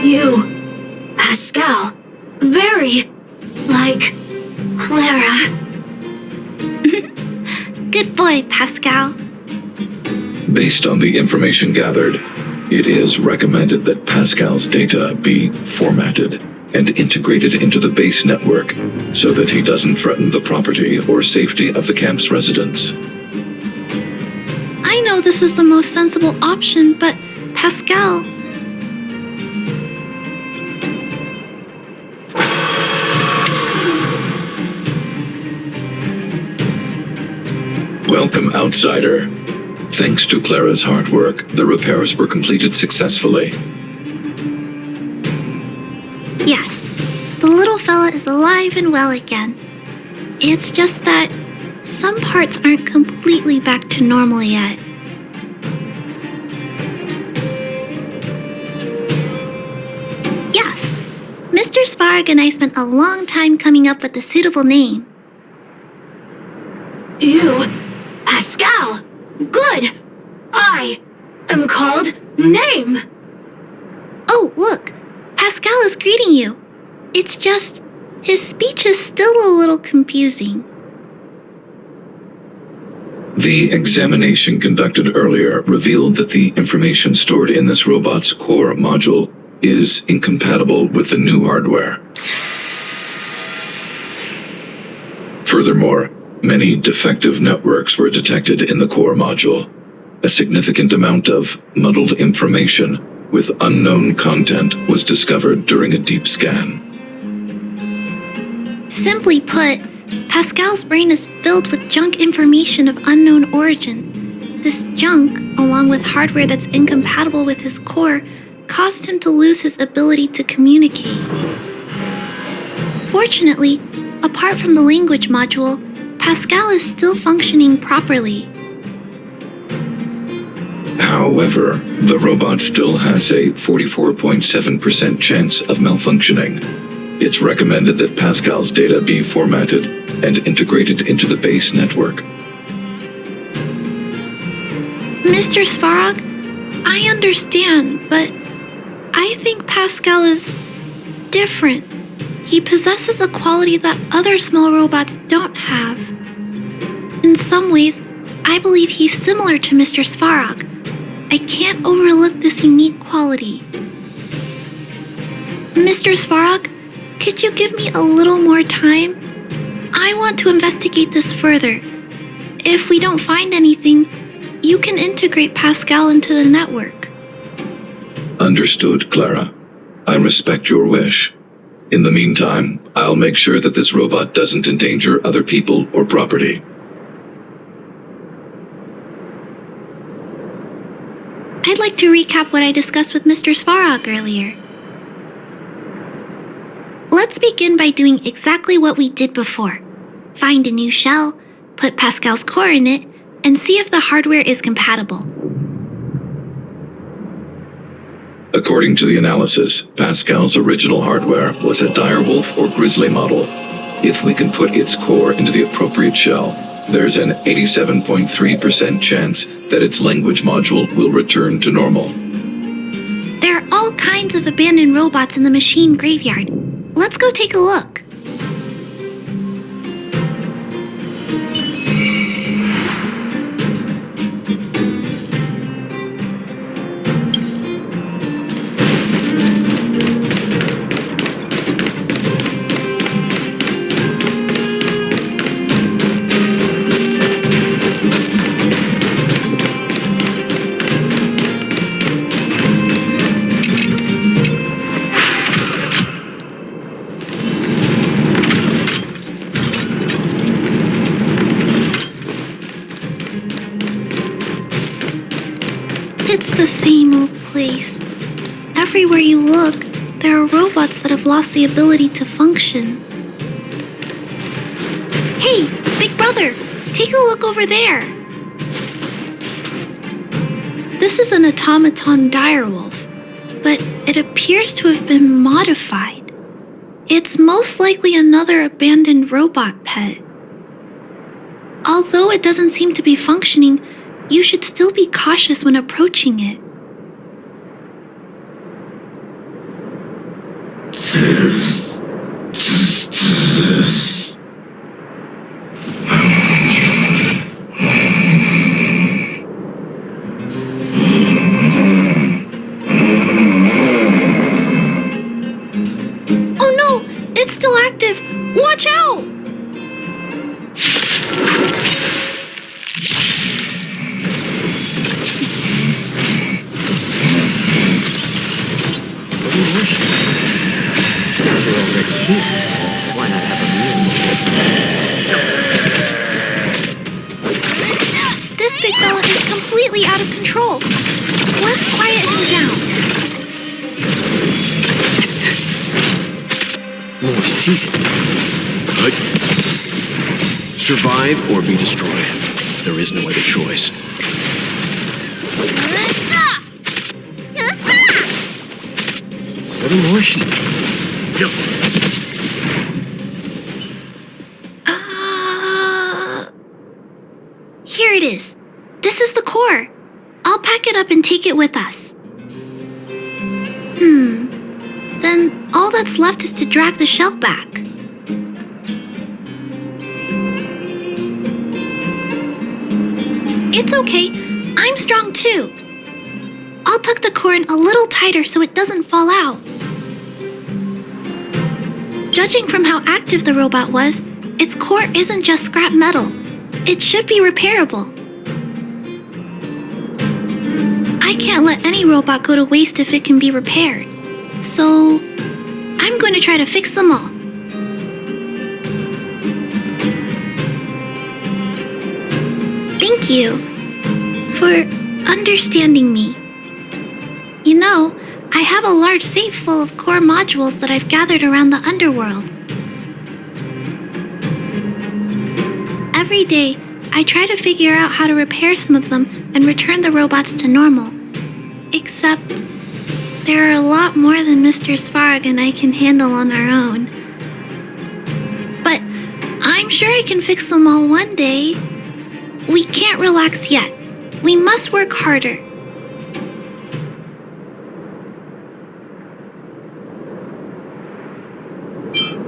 You, Pascal, very like Clara. Good boy, Pascal. Based on the information gathered, it is recommended that Pascal's data be formatted and integrated into the base network so that he doesn't threaten the property or safety of the camp's residents. I know this is the most sensible option, but Pascal... Welcome, outsider. Thanks to Clara's hard work, the repairs were completed successfully. Yes, the little fella is alive and well again. It's just that some parts aren't completely back to normal yet. Yes, Mr. Svarg and I spent a long time coming up with a suitable name. You, Pascal, good. I am called Name. Oh, look, Pascal is greeting you. It's just, his speech is still a little confusing. The examination conducted earlier revealed that the information stored in this robot's core module is incompatible with the new hardware. Furthermore, many defective networks were detected in the core module. A significant amount of muddled information with unknown content was discovered during a deep scan. Simply put, Pascal's brain is filled with junk information of unknown origin. This junk, along with hardware that's incompatible with his core, caused him to lose his ability to communicate. Fortunately, apart from the language module, Pascal is still functioning properly. However, the robot still has a 44.7% chance of malfunctioning. It's recommended that Pascal's data be formatted and integrated into the base network. Mr. Svarog, I understand, but I think Pascal is different. He possesses a quality that other small robots don't have. In some ways, I believe he's similar to Mr. Svarog. I can't overlook this unique quality. Mr. Svarog, could you give me a little more time? I want to investigate this further. If we don't find anything, you can integrate Pascal into the network. Understood, Clara. I respect your wish. In the meantime, I'll make sure that this robot doesn't endanger other people or property. I'd like to recap what I discussed with Mr. Svarog earlier. Let's begin by doing exactly what we did before. Find a new shell, put Pascal's core in it, and see if the hardware is compatible. According to the analysis, Pascal's original hardware was a direwolf or grizzly model. If we can put its core into the appropriate shell, there's an 87.3% chance that its language module will return to normal. There are all kinds of abandoned robots in the machine graveyard. Let's go take a look. It's the same old place. Everywhere you look, there are robots that have lost the ability to function. Hey, big brother, take a look over there. This is an automaton direwolf. but it appears to have been modified. It's most likely another abandoned robot pet. Although it doesn't seem to be functioning, you should still be cautious when approaching it. Oh no! It's still active! Watch out! Since you're already here, why not have a meal? This big fella is completely out of control. Let's quiet him down. More seasoning. Good. Survive or be destroyed. There is no other choice. A little more heat. Yep. Here it is. This is the core. I'll pack it up and take it with us. Then all that's left is to drag the shell back. It's okay. I'm strong too. I'll tuck the core in a little tighter so it doesn't fall out. Judging from how active the robot was, its core isn't just scrap metal. It should be repairable. I can't let any robot go to waste if it can be repaired. So, I'm going to try to fix them all. Thank you for understanding me. You know, I have a large safe full of core modules that I've gathered around the underworld. Every day, I try to figure out how to repair some of them and return the robots to normal. Except, there are a lot more than Mr. Svarog and I can handle on our own. But I'm sure I can fix them all one day. We can't relax yet. We must work harder.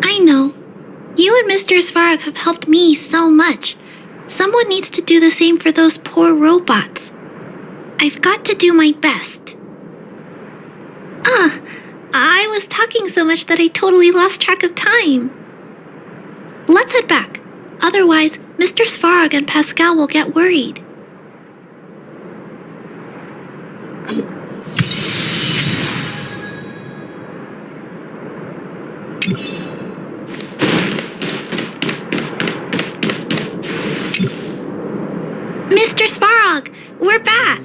I know. You and Mr. Svarog have helped me so much. Someone needs to do the same for those poor robots. I've got to do my best. I was talking so much that I totally lost track of time. Let's head back. Otherwise, Mr. Svarog and Pascal will get worried. Mr. Svarog, we're back.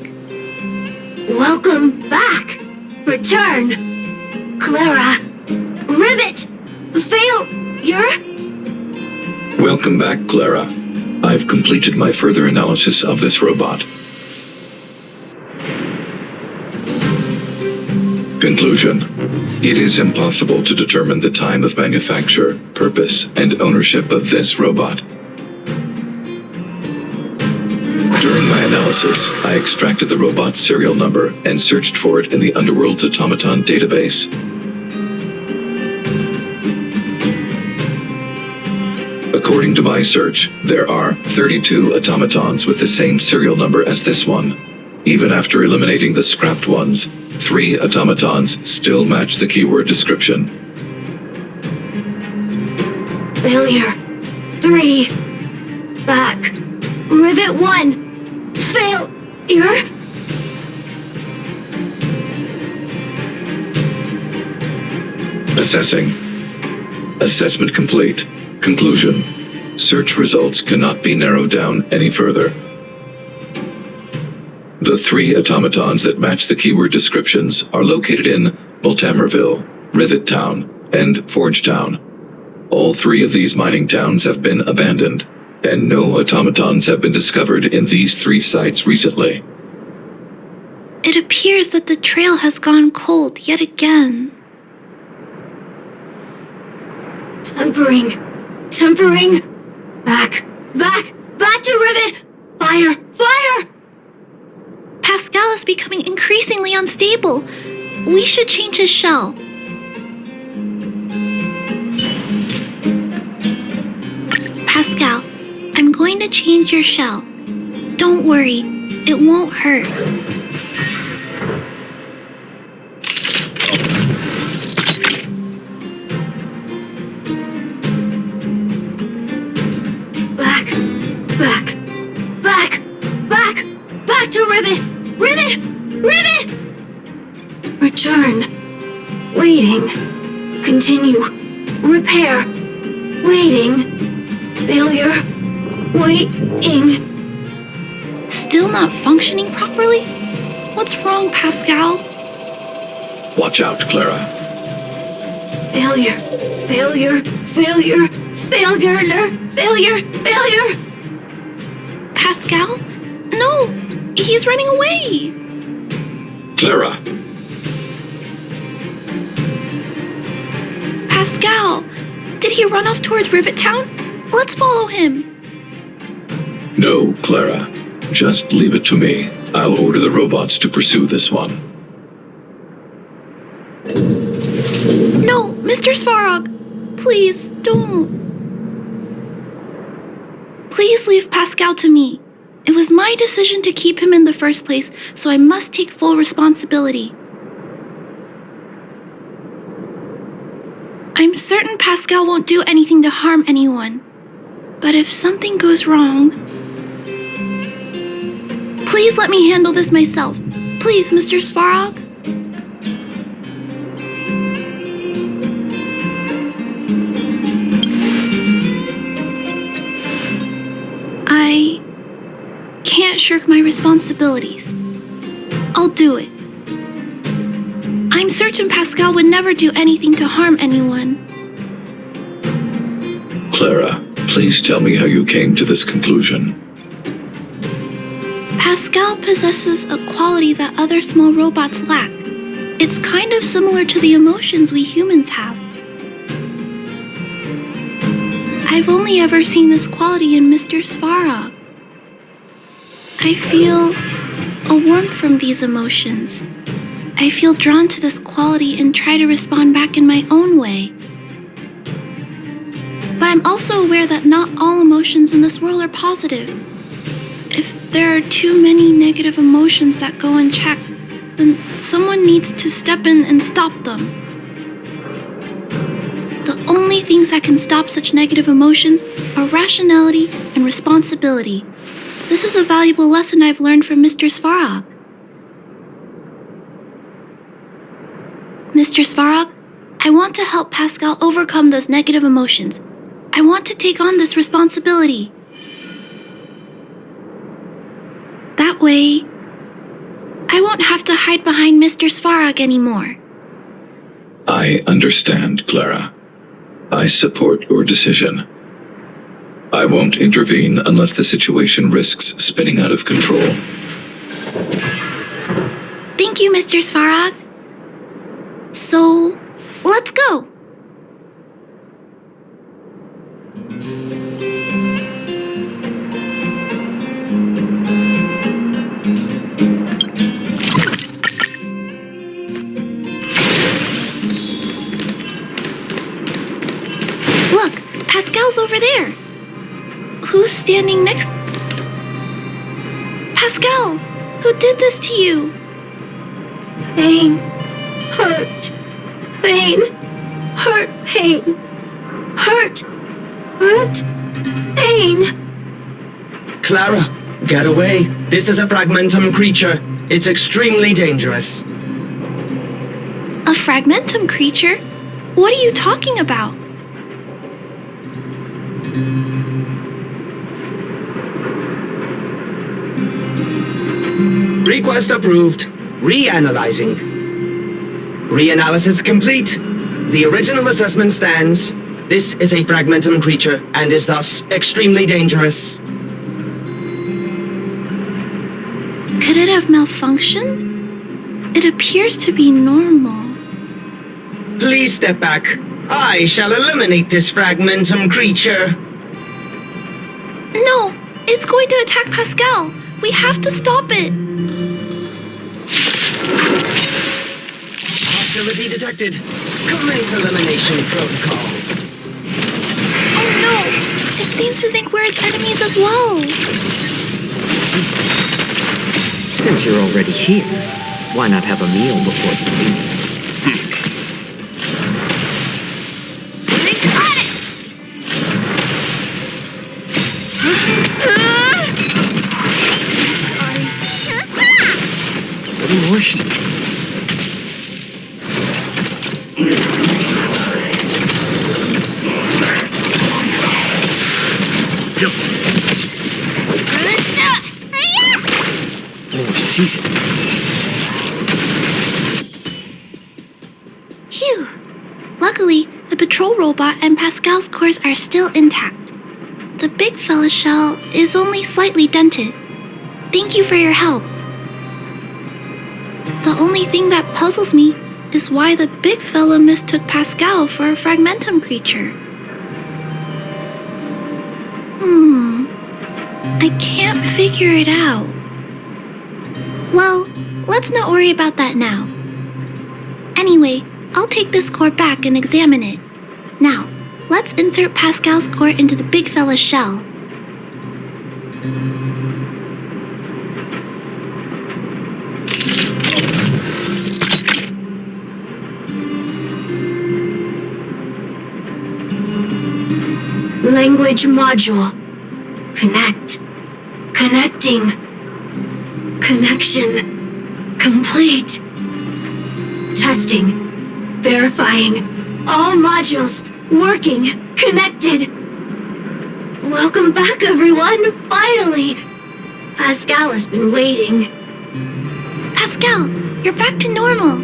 Welcome back. Return. Clara. Rivet. Failure. Welcome back, Clara. I've completed my further analysis of this robot. Conclusion. It is impossible to determine the time of manufacture, purpose, and ownership of this robot. During my analysis, I extracted the robot's serial number and searched for it in the Underworld's automaton database. According to my search, there are 32 automatons with the same serial number as this one. Even after eliminating the scrapped ones, 3 automatons still match the keyword description. Failure. 3. Back. Rivet 1. Failure. Assessing. Assessment complete. Conclusion. Search results cannot be narrowed down any further. The 3 automatons that match the keyword descriptions are located in Multamerville, Rivet Town, and Forge Town. All 3 of these mining towns have been abandoned, and no automatons have been discovered in these 3 sites recently. It appears that the trail has gone cold yet again. Tempering. Back to Rivet! Fire! Pascal is becoming increasingly unstable. We should change his shell. Pascal, I'm going to change your shell. Don't worry, it won't hurt. Back to Rivet! Return. Waiting. Continue. Repair. Waiting. Failure. Waiting. Still not functioning properly? What's wrong, Pascal? Watch out, Clara. Failure. Pascal? No! He's running away! Clara! Pascal! Did he run off towards Rivet Town? Let's follow him! No, Clara. Just leave it to me. I'll order the robots to pursue this one. No, Mr. Svarog! Please, don't. Please leave Pascal to me. It was my decision to keep him in the first place, so I must take full responsibility. I'm certain Pascal won't do anything to harm anyone. But if something goes wrong... Please let me handle this myself. Please, Mr. Svarog. I can't shirk my responsibilities. I'll do it. I'm certain Pascal would never do anything to harm anyone. Clara, please tell me how you came to this conclusion. Pascal possesses a quality that other small robots lack. It's kind of similar to the emotions we humans have. I've only ever seen this quality in Mr. Svarog. I feel a warmth from these emotions. I feel drawn to this quality and try to respond back in my own way. But I'm also aware that not all emotions in this world are positive. If there are too many negative emotions that go unchecked, then someone needs to step in and stop them. The only things that can stop such negative emotions are rationality and responsibility. This is a valuable lesson I've learned from Mr. Svarog. Mr. Svarog, I want to help Pascal overcome those negative emotions. I want to take on this responsibility. That way, I won't have to hide behind Mr. Svarog anymore. I understand, Clara. I support your decision. I won't intervene unless the situation risks spinning out of control. Thank you, Mr. Svarog. So, let's go. Look, Pascal's over there. Who's standing next? Pascal, who did this to you? Pain. Hurt. Pain. Hurt. Pain. Hurt. Hurt. Pain. Clara, get away. This is a fragmentum creature. It's extremely dangerous. A fragmentum creature? What are you talking about? Request approved. Reanalyzing. Reanalysis complete. The original assessment stands. This is a fragmentum creature and is thus extremely dangerous. Could it have malfunctioned? it appears to be normal. Please step back. I shall eliminate this fragmentum creature. No, it's going to attack Pascal. We have to stop it. Hostility detected. Commence elimination protocols. Oh no! It seems to think we're its enemies as well. Since you're already here, why not have a meal before you leave? Got it! A little more heat. More seasoning. Phew! Luckily, the patrol robot and Pascal's cores are still intact. The big fella's shell is only slightly dented. Thank you for your help. The only thing that puzzles me is why the big fella mistook Pascal for a fragmentum creature. I can't figure it out. Well, let's not worry about that now. Anyway, I'll take this core back and examine it. Now, let's insert Pascal's core into the big fella's shell. Language module. Connect. Connecting. Connection complete. Testing. Verifying. All modules working. Connected. Welcome back, everyone. Finally. Pascal has been waiting. Pascal, you're back to normal.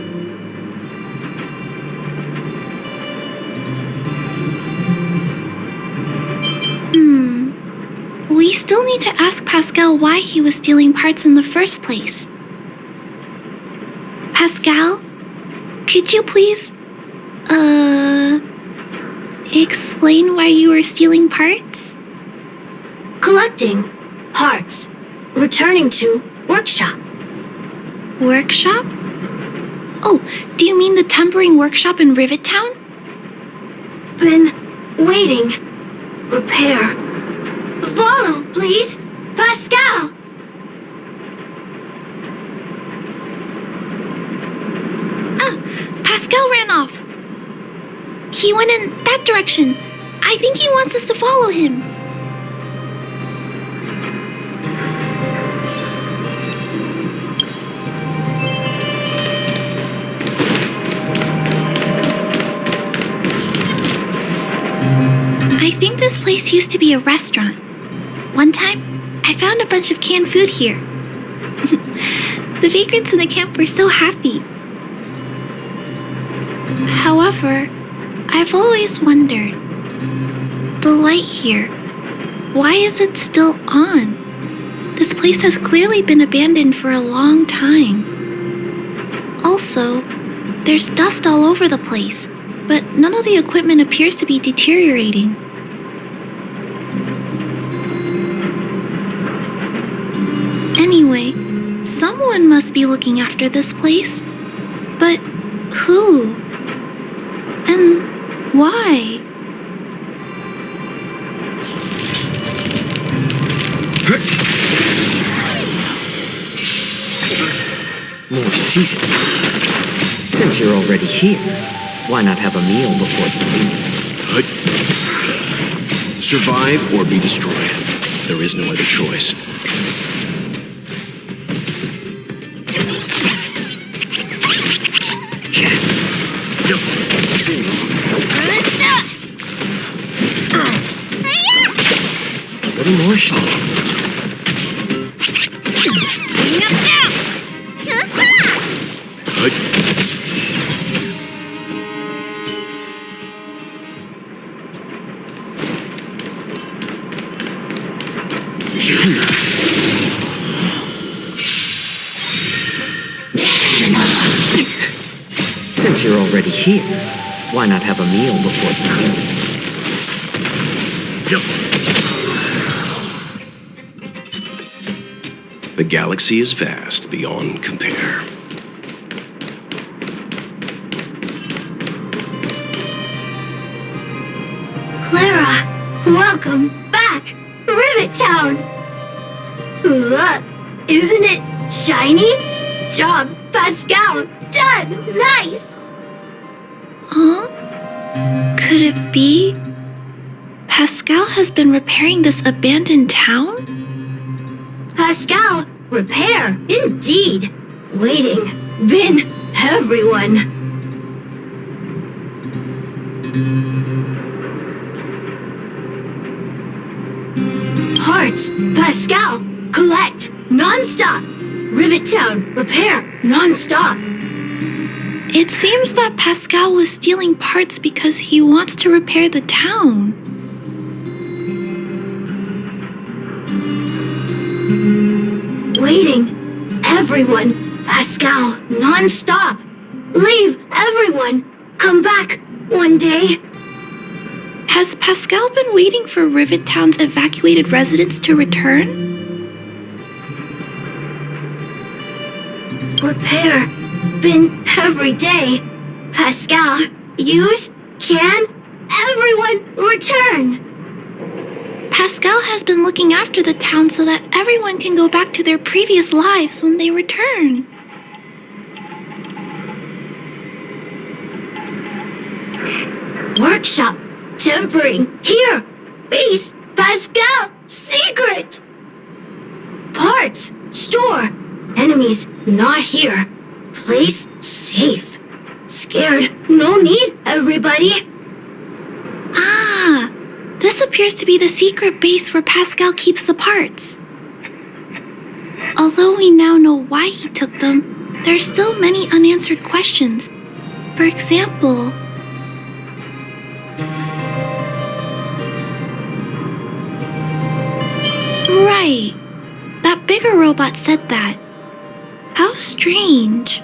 We still need to ask Pascal why he was stealing parts in the first place. Pascal, could you please, explain why you were stealing parts? Collecting. Parts. Returning to workshop. Workshop? Oh, do you mean the tempering workshop in Rivet Town? Been waiting. Repair. Follow, please. Pascal! Pascal ran off. He went in that direction. I think he wants us to follow him. I think this place used to be a restaurant. One time, I found a bunch of canned food here. The vagrants in the camp were so happy. However, I've always wondered, the light here, why is it still on? This place has clearly been abandoned for a long time. Also, there's dust all over the place, but none of the equipment appears to be deteriorating. Anyway, someone must be looking after this place. But who? And why? More seasoning. Since you're already here, why not have a meal before you leave? Survive or be destroyed. There is no other choice. A little more heat. Since you're already here, why not have a meal before the meal? The galaxy is vast beyond compare. Clara, welcome back, Rivet Town. Look, isn't it shiny? Job, Pascal, done, nice. Huh? Could it be Pascal has been repairing this abandoned town? Pascal, repair, indeed. Waiting, been everyone. Parts, Pascal, collect, non-stop. Rivet Town, repair, non-stop. It seems that Pascal was stealing parts because he wants to repair the town. Waiting, everyone, Pascal, non-stop. Leave, everyone, come back one day. Has Pascal been waiting for Rivet Town's evacuated residents to return? Repair, been every day. Pascal, use, can, everyone return. Pascal has been looking after the town so that everyone can go back to their previous lives when they return. Workshop, tempering, here, base, Pascal, secret. Parts, store, enemies not here. Place safe. Scared, no need, everybody. Ah, this appears to be the secret base where Pascal keeps the parts. Although we now know why he took them, there are still many unanswered questions. For example, right, that bigger robot said that. How strange.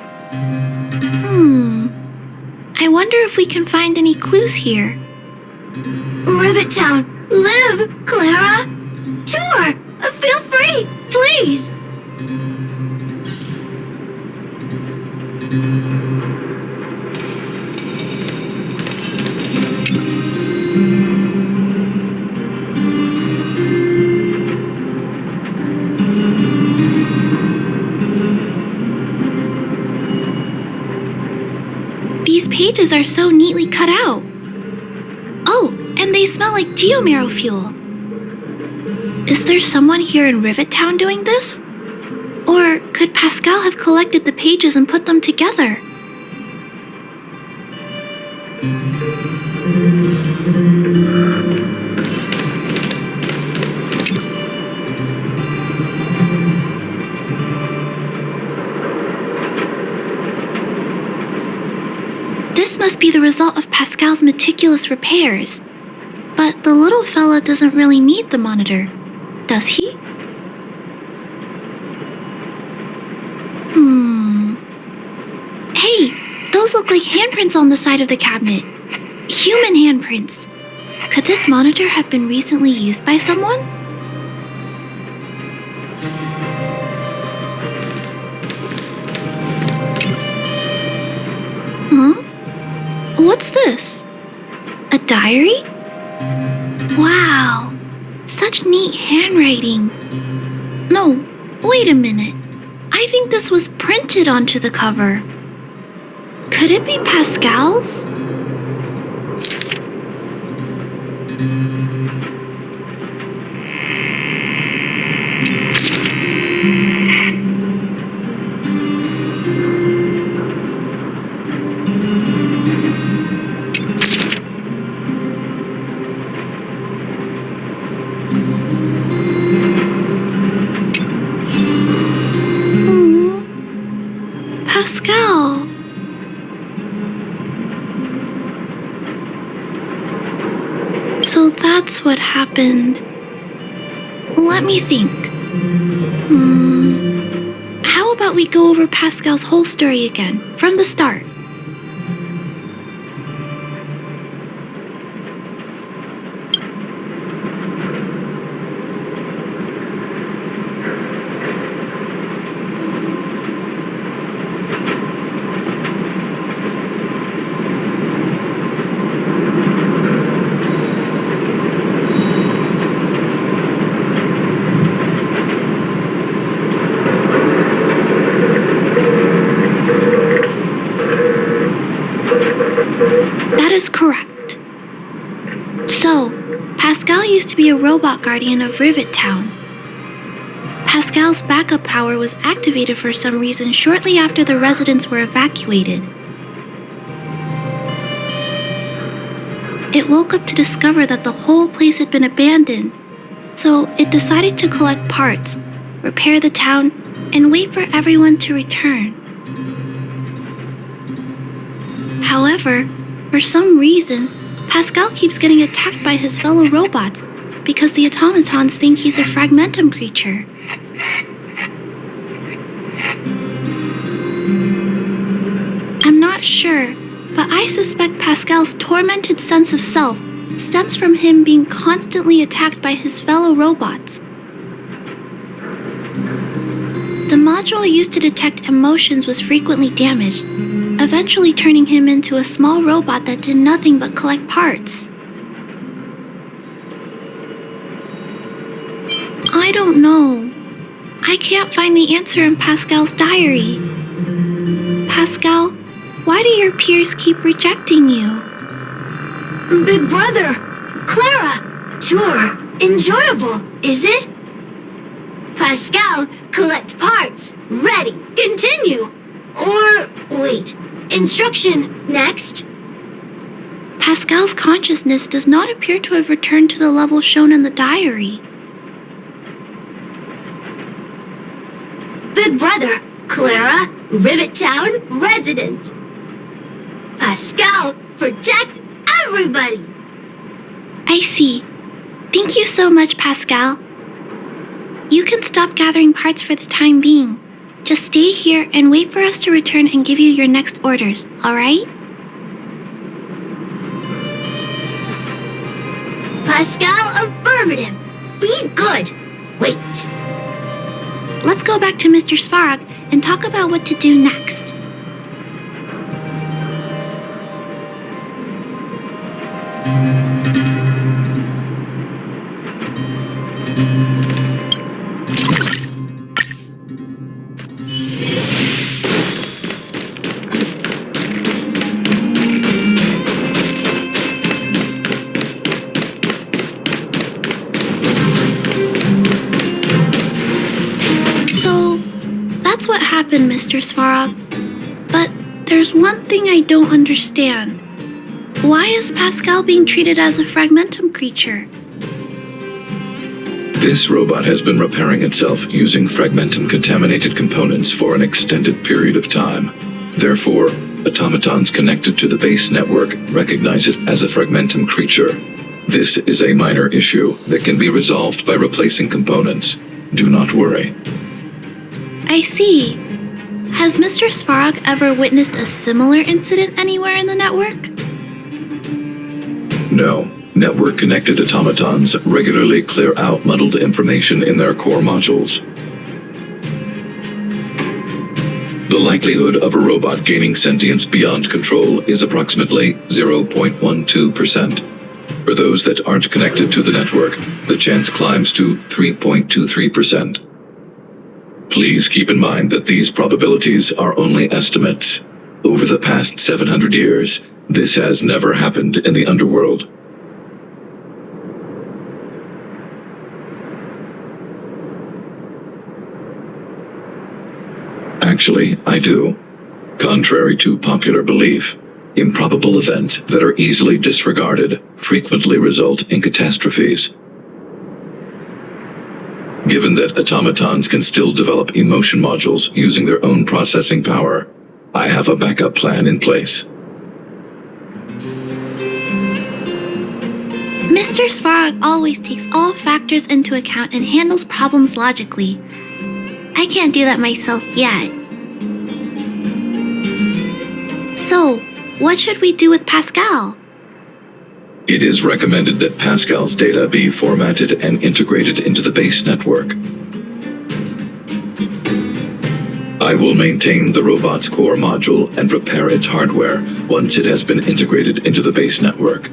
I wonder if we can find any clues here. Rivet Town, live, Clara. Tour, feel free, please. These pages are so neatly cut out. Oh, and they smell like geomarrow fuel. Is there someone here in Rivet Town doing this? Or could Pascal have collected the pages and put them together? This must be the result of Pascal's meticulous repairs. But the little fella doesn't really need the monitor, does he? Hey, those look like handprints on the side of the cabinet. Human handprints. Could this monitor have been recently used by someone? Huh? What's this? A diary? Wow, such neat handwriting. No, wait a minute. I think this was printed onto the cover. Could it be Pascal's? Pascal. So that's what happened. Let me think. How about we go over Pascal's whole story again, from the start? That is correct. So, Pascal used to be a robot guardian of Rivet Town. Pascal's backup power was activated for some reason shortly after the residents were evacuated. It woke up to discover that the whole place had been abandoned, so it decided to collect parts, repair the town, and wait for everyone to return. However, for some reason, Pascal keeps getting attacked by his fellow robots because the automatons think he's a fragmentum creature. I'm not sure, but I suspect Pascal's tormented sense of self stems from him being constantly attacked by his fellow robots. The module used to detect emotions was frequently damaged, eventually turning him into a small robot that did nothing but collect parts. I don't know. I can't find the answer in Pascal's diary. Pascal, why do your peers keep rejecting you? Big brother, Clara, tour, enjoyable, is it? Pascal, collect parts, ready, continue. Or, wait, instruction, next. Pascal's consciousness does not appear to have returned to the level shown in the diary. Big brother, Clara, Rivet Town resident. Pascal, protect everybody. I see. Thank you so much, Pascal. You can stop gathering parts for the time being. Just stay here and wait for us to return and give you your next orders, alright? Pascal, affirmative. Be good. Wait. Let's go back to Mr. Svarog and talk about what to do next. That's what happened, Mr. Svarog. But there's one thing I don't understand. Why is Pascal being treated as a fragmentum creature? This robot has been repairing itself using fragmentum-contaminated components for an extended period of time. Therefore, automatons connected to the base network recognize it as a fragmentum creature. This is a minor issue that can be resolved by replacing components. Do not worry. I see. Has Mr. Svarog ever witnessed a similar incident anywhere in the network? No. Network-connected automatons regularly clear out muddled information in their core modules. The likelihood of a robot gaining sentience beyond control is approximately 0.12%. For those that aren't connected to the network, the chance climbs to 3.23%. Please keep in mind that these probabilities are only estimates. Over the past 700 years, this has never happened in the underworld. Actually, I do. Contrary to popular belief, improbable events that are easily disregarded frequently result in catastrophes. Given that automatons can still develop emotion modules using their own processing power, I have a backup plan in place. Mr. Svarog always takes all factors into account and handles problems logically. I can't do that myself yet. So, what should we do with Pascal? It is recommended that Pascal's data be formatted and integrated into the base network. I will maintain the robot's core module and repair its hardware once it has been integrated into the base network.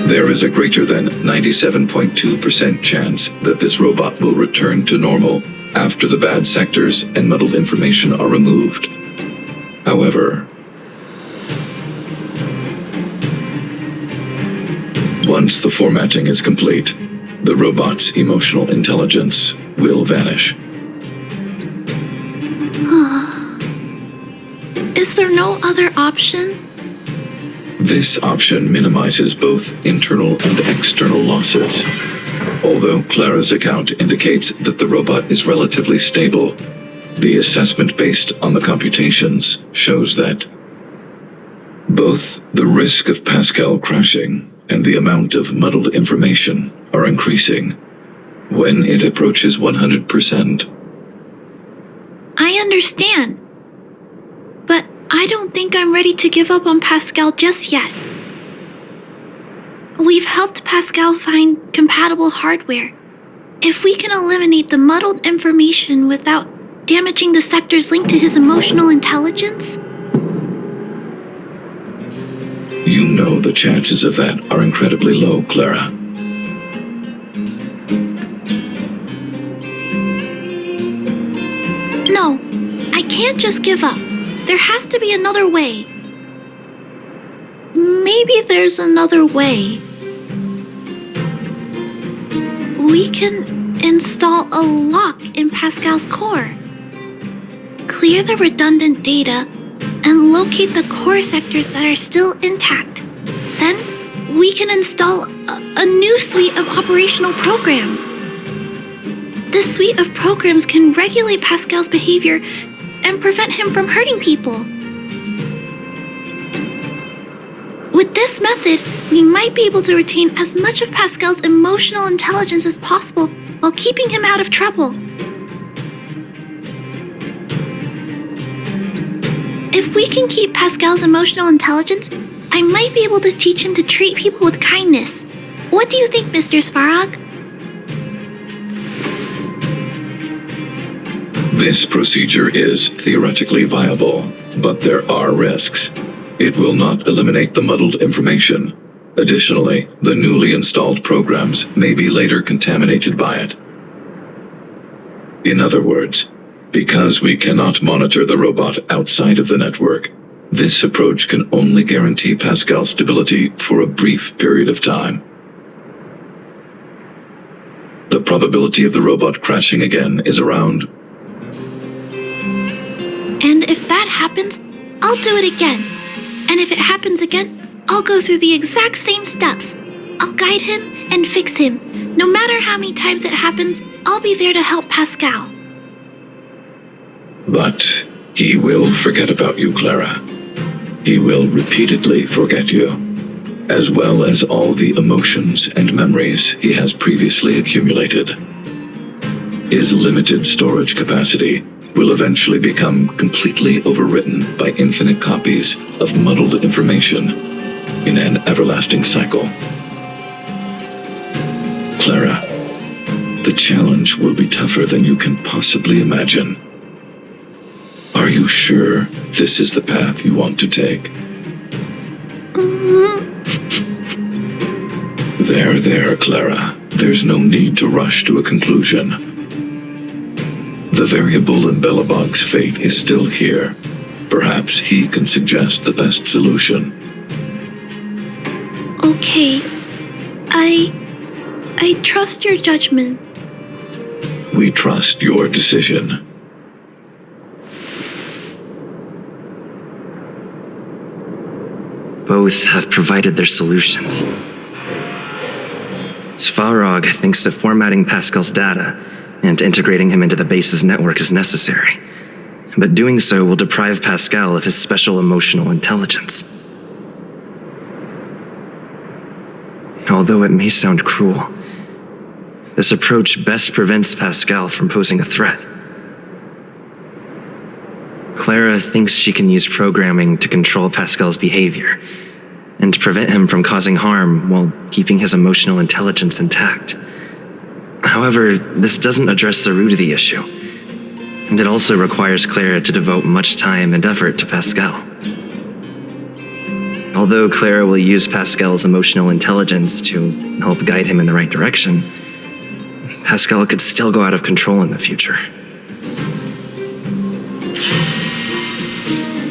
There is a greater than 97.2% chance that this robot will return to normal after the bad sectors and muddled information are removed. However, once the formatting is complete, the robot's emotional intelligence will vanish. Is there no other option? This option minimizes both internal and external losses. Although Clara's account indicates that the robot is relatively stable, the assessment based on the computations shows that both the risk of Pascal crashing and the amount of muddled information are increasing when it approaches 100%. I understand. But I don't think I'm ready to give up on Pascal just yet. We've helped Pascal find compatible hardware. If we can eliminate the muddled information without damaging the sectors linked to his emotional intelligence, You know the chances of that are incredibly low, Clara. no, I can't just give up. There has to be another way. Maybe there's another way. We can install a lock in Pascal's core, clear the redundant data, and locate the core sectors that are still intact. Then we can install a new suite of operational programs. This suite of programs can regulate Pascal's behavior and prevent him from hurting people. With this method, we might be able to retain as much of Pascal's emotional intelligence as possible while keeping him out of trouble. If we can keep Pascal's emotional intelligence, I might be able to teach him to treat people with kindness. What do you think, Mr. Svarog? This procedure is theoretically viable, but there are risks. It will not eliminate the muddled information. Additionally, the newly installed programs may be later contaminated by it. In other words, because we cannot monitor the robot outside of the network, this approach can only guarantee Pascal's stability for a brief period of time. The probability of the robot crashing again is around. And if that happens, I'll do it again. And if it happens again, I'll go through the exact same steps. I'll guide him and fix him. No matter how many times it happens, I'll be there to help Pascal. But he will forget about you, Clara. He will repeatedly forget you, as well as all the emotions and memories he has previously accumulated. His limited storage capacity will eventually become completely overwritten by infinite copies of muddled information in an everlasting cycle. Clara, the challenge will be tougher than you can possibly imagine. Are you sure this is the path you want to take? There, Clara. There's no need to rush to a conclusion. The variable in Belobog's fate is still here. Perhaps he can suggest the best solution. Okay. I trust your judgment. We trust your decision. Both have provided their solutions. Svarog thinks that formatting Pascal's data and integrating him into the base's network is necessary, but doing so will deprive Pascal of his special emotional intelligence. Although it may sound cruel, this approach best prevents Pascal from posing a threat. Clara thinks she can use programming to control Pascal's behavior and prevent him from causing harm while keeping his emotional intelligence intact. However, this doesn't address the root of the issue, and it also requires Clara to devote much time and effort to Pascal. Although Clara will use Pascal's emotional intelligence to help guide him in the right direction, Pascal could still go out of control in the future.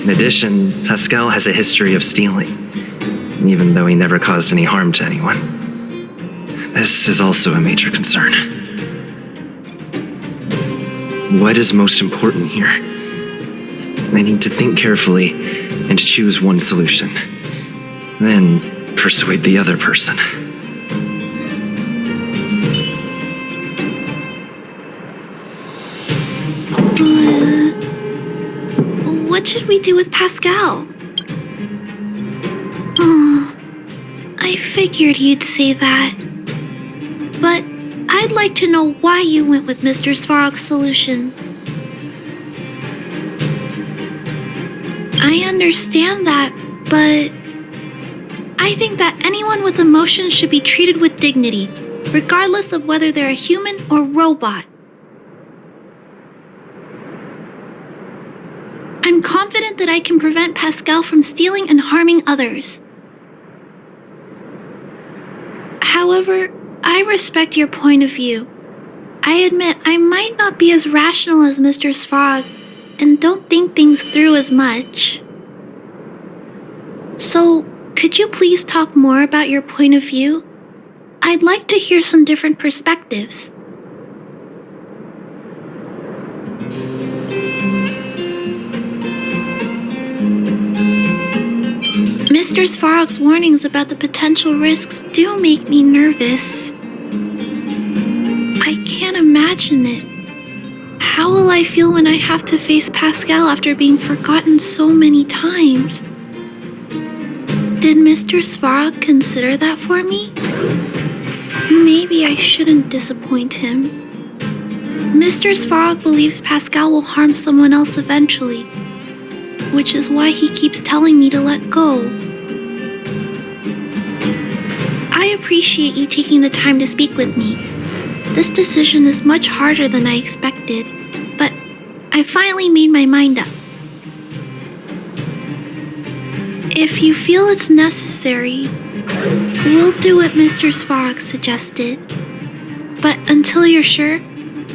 In addition, Pascal has a history of stealing, even though he never caused any harm to anyone. This is also a major concern. What is most important here? I need to think carefully and choose one solution. Then persuade the other person. What should we do with Pascal? Oh, I figured you'd say that. But I'd like to know why you went with Mr. Svarog's solution. I understand that, but I think that anyone with emotions should be treated with dignity, regardless of whether they're a human or robot. I'm confident that I can prevent Pascal from stealing and harming others. However, I respect your point of view. I admit I might not be as rational as Mr. Svarog and don't think things through as much. So, could you please talk more about your point of view? I'd like to hear some different perspectives. Mr. Svarog's warnings about the potential risks do make me nervous. I can't imagine it. How will I feel when I have to face Pascal after being forgotten so many times? Did Mr. Svarog consider that for me? Maybe I shouldn't disappoint him. Mr. Svarog believes Pascal will harm someone else eventually, which is why he keeps telling me to let go. I appreciate you taking the time to speak with me. This decision is much harder than I expected, but I finally made my mind up. If you feel it's necessary, we'll do what Mr. Svarog suggested. But until you're sure,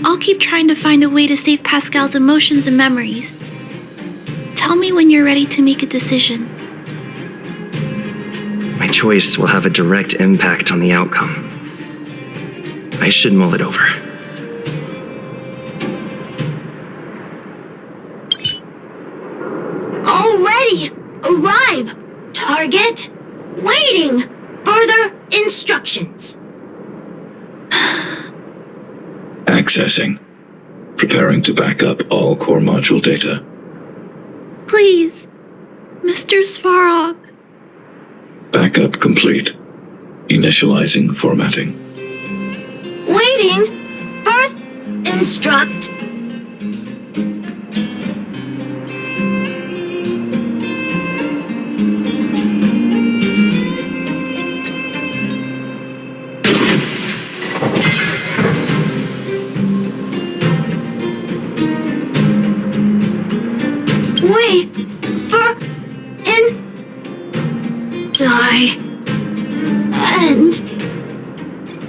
I'll keep trying to find a way to save Pascal's emotions and memories. Tell me when you're ready to make a decision. My choice will have a direct impact on the outcome. I should mull it over. Already! Arrive! Target! Waiting! Further instructions! Accessing. Preparing to back up all core module data. Please, Mr. Svarog. Backup complete. Initializing formatting. Waiting! First, instruct! Wait for die and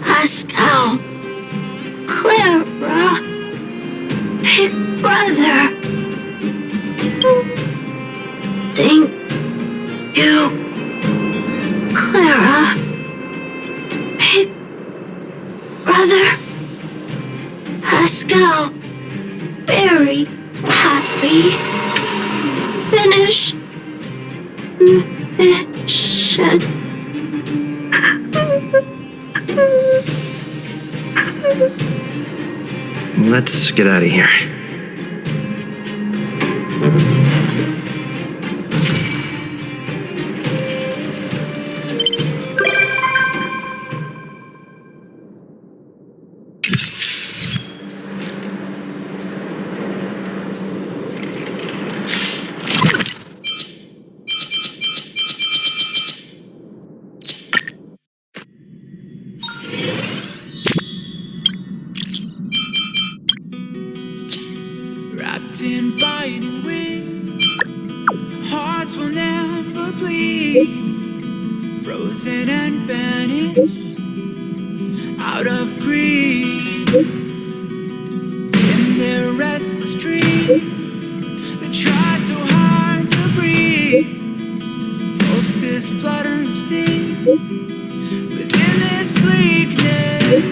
Pascal, Clara, Big Brother. Thank you, Clara, Big Brother, Pascal. Very happy. Finish mission. Let's get out of here. Wrapped in biting wind, hearts will never bleed, frozen and banished out of greed. In their restless dream, they try so hard to flutter and sting within this bleakness.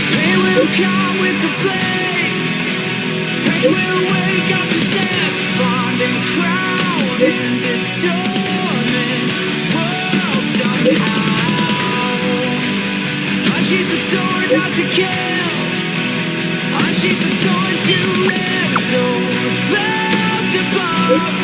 They will come with the blade. They will wake up the despondent crowd in this dormant world somehow. Unsheath the sword not to kill. Unsheath the sword to rend those clouds above.